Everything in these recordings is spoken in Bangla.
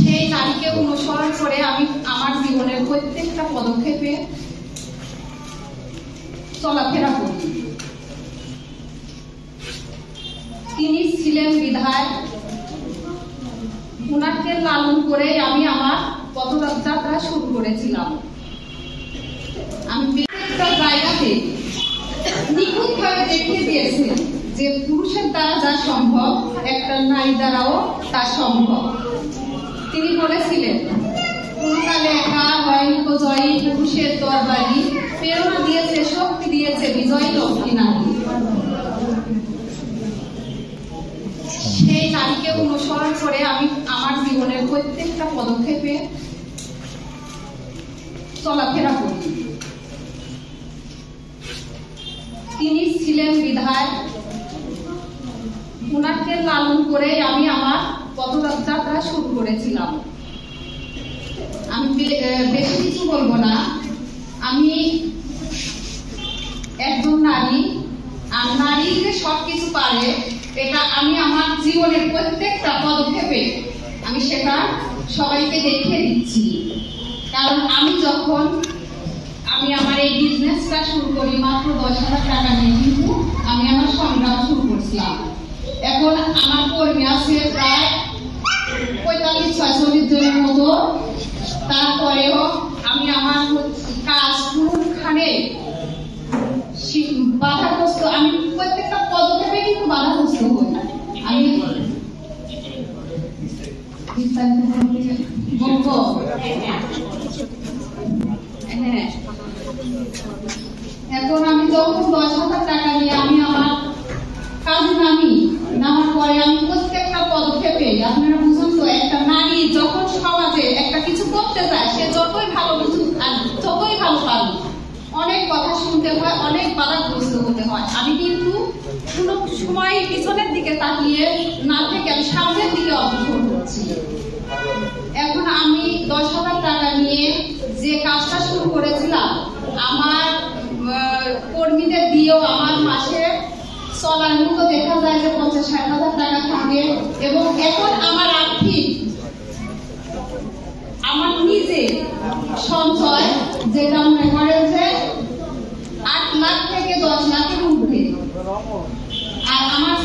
সেই নারীকে অনুসরণ করে আমি আমার জীবনের প্রত্যেকটা পদক্ষেপে চলাফেরা করি। তিনি ছিলেন বিধায় উনাকে লালন করে আমি আমার পদযাত্রা শুরু করেছিলাম। আমি প্রত্যেকটা জায়গাতে নিখুঁতভাবে দেখিয়ে দিয়েছি যে পুরুষের দ্বারা যা সম্ভব একটা নারী দ্বারাও তা সম্ভব। তিনি বলেছিলেন, কোনকালে একা হয় জয়ী পুরুষের তরবারি, প্রেরণা দিয়েছে শক্তি দিয়েছে বিজয়ী লক্ষ্মী নারী। সেই নারীকে অনুসরণ করে আমি আমার জীবনের প্রত্যেকটা পদক্ষেপে চলাফেরা করি। তিনি ছিলেন বিধায় উনাকে লালন করে আমি আমার পদযাত্রা শুরু করেছিলাম। আমি বেশি কিছু বলবো না। আমি একজন নারী, আর নারী যে সবকিছু পারে এটা আমি আমার জীবনের প্রত্যেকটা পদক্ষেপে আমি সেটা সবাইকে দেখিয়ে দিচ্ছি। কারণ আমি আমার এই বিজনেসটা শুরু করি মাত্র 10,000 টাকা নিয়ে, কিন্তু আমি আমার সংগ্রাম শুরু করছিলাম। এখন আমার কর্মী আছে প্রায় 45-46 জনের মতো। তারপরেও আমি আমার কাজ কোনখানে বাধাগ্রস্ত, আমি প্রত্যেকটা পদক্ষেপে কিন্তু বাধাগ্রস্ত হই। আমি বলবো হ্যাঁ, এখন আমি যখন 10,000 টাকা নিয়ে আমি আমার কাজে নামার পরে আমি প্রত্যেকটা পদক্ষেপে, আপনারা বুঝুন তো, একটা নারী যখন সমাজে একটা কিছু করতে চায় সে যতই ভালো বুঝুক আর যতই ভালো পারুক অনেক কথা শুনতে হয়, অনেক বাধাগ্রস্ত হতে হয়। আমি কিন্তু কোনো সময় পিছনের দিকে তাকিয়ে না থেকে আমি সামনের দিকে অগ্রসর করছি। এখন আমি 10,000 টাকা নিয়ে যে কাজটা শুরু করেছিলাম, আমার কর্মীদের দিয়েও আমার মাসে চলার মতো দেখা যায় যে 50-60 হাজার টাকা থাকে। এবং এখন আমার আর্থিক, আমার নিজে সঞ্চয় যেটা মনে করেন যে 8 লাখ থেকে 10 লাখের ঊর্ধ্বে। আর আমার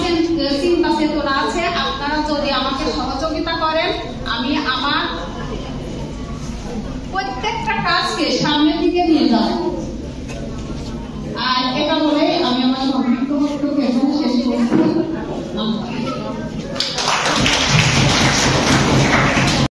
চিন্তা চেতনা আছে, আপনারা যদি আমাকে সহযোগিতা করেন আমি আমার প্রত্যেকটা কাজকে সামনের দিকে নিয়ে যাব। আর এটা বলে আমি আমার সংক্ষিপ্ত বক্তব্য এখানে শেষ করছি।